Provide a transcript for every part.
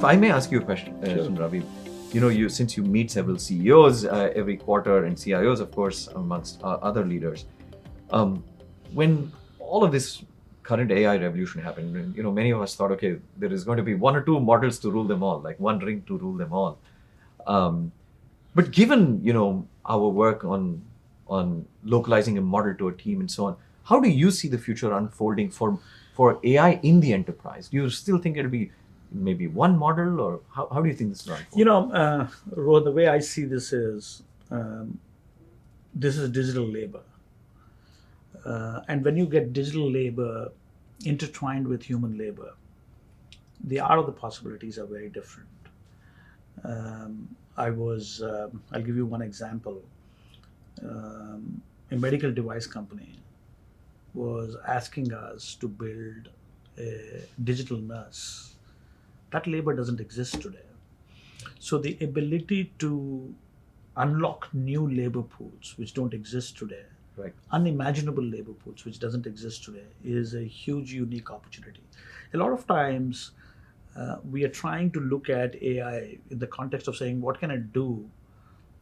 If I may ask you a question, Ravi, since you meet several CEOs every quarter and CIOs, of course, amongst other leaders, when all of this current AI revolution happened, many of us thought, okay, there is going to be one or two models to rule them all, like one ring to rule them all. But given, our work on localizing a model to a team and so on, how do you see the future unfolding for AI in the enterprise? Do you still think it'll be maybe one model, or how do you think this will unfold? Rohan, the way I see this is digital labor. And when you get digital labor intertwined with human labor, the art of the possibilities are very different. I'll give you one example. A medical device company was asking us to build a digital nurse. That labor doesn't exist today. So the ability to unlock new labor pools which don't exist today, Right. unimaginable labor pools which doesn't exist today, is a huge, unique opportunity. A lot of times we are trying to look at AI in the context of saying, what can it do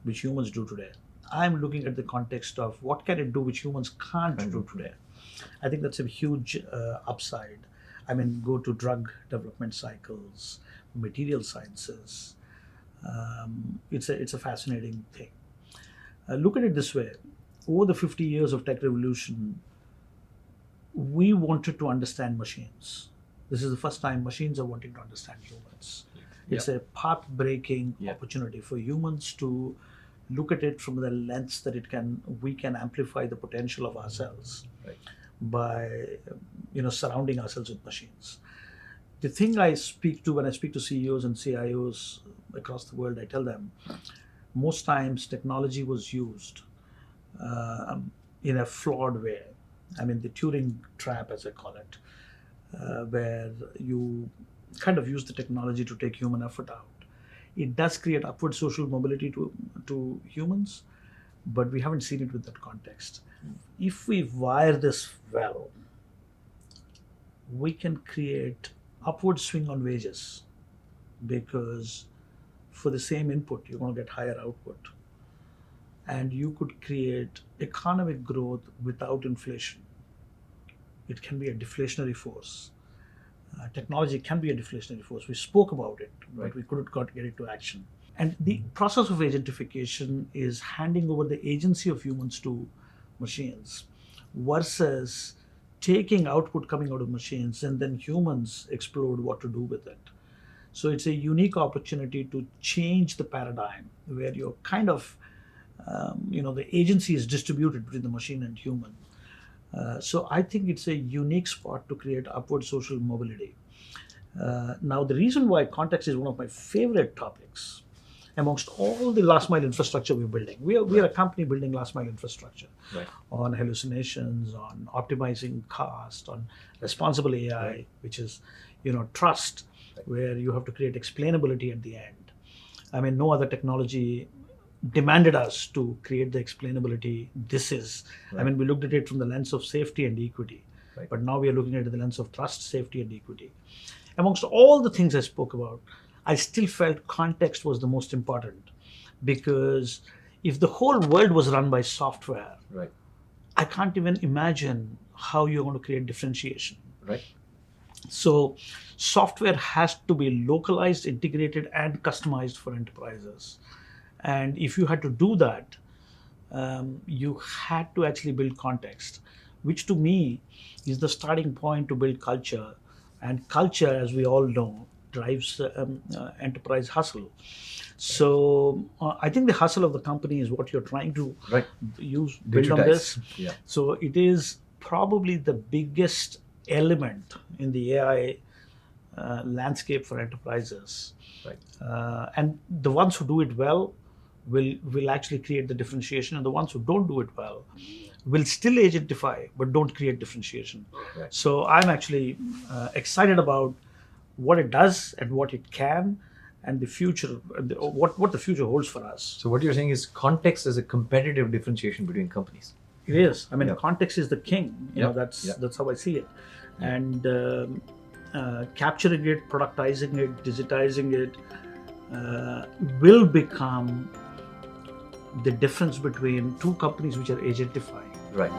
which humans do today? I'm looking at the context of what can it do which humans can't do today. I think that's a huge upside. I mean, go to drug development cycles, material sciences. It's a fascinating thing. Look at it this way. Over the 50 years of tech revolution, we wanted to understand machines. This is the first time machines are wanting to understand humans. It's a path-breaking opportunity for humans to look at it from the lens that we can amplify the potential of ourselves by surrounding ourselves with machines. The thing I speak to when I speak to CEOs and CIOs across the world, I tell them most times technology was used in a flawed way. I mean, the Turing trap, as I call it, where you kind of use the technology to take human effort out. It does create upward social mobility to humans, but we haven't seen it with that context. If we wire this well, we can create upward swing on wages, because for the same input, you're going to get higher output. And you could create economic growth without inflation. It can be a deflationary force. Technology can be a deflationary force. We spoke about it, but we couldn't get it to action. And the process of agentification is handing over the agency of humans to machines versus taking output coming out of machines and then humans explore what to do with it. So it's a unique opportunity to change the paradigm where you're kind of, the agency is distributed between the machine and human. So I think it's a unique spot to create upward social mobility. Now, the reason why context is one of my favorite topics amongst all the last mile infrastructure we're building. We are a company building last mile infrastructure on hallucinations, on optimizing cost, on responsible AI, which is, trust, where you have to create explainability at the end. I mean, no other technology demanded us to create the explainability. I mean, we looked at it from the lens of safety and equity, but now we are looking at it the lens of trust, safety, and equity. Amongst all the things I spoke about, I still felt context was the most important, because if the whole world was run by software, I can't even imagine how you're going to create differentiation. So software has to be localized, integrated, and customized for enterprises. And if you had to do that, you had to actually build context, which to me is the starting point to build culture. And culture, as we all know, drives enterprise hustle. So I think the hustle of the company is what you're trying to build on this. So it is probably the biggest element in the AI landscape for enterprises. And the ones who do it well will actually create the differentiation, and the ones who don't do it well will still agentify but don't create differentiation. So I'm actually excited about what it does and what it can, and the future, what the future holds for us. So what you're saying is context is a competitive differentiation between companies. It is. I mean, context is the king. That's how I see it. And capturing it, productizing it, digitizing it will become the difference between two companies which are agentifying. Right.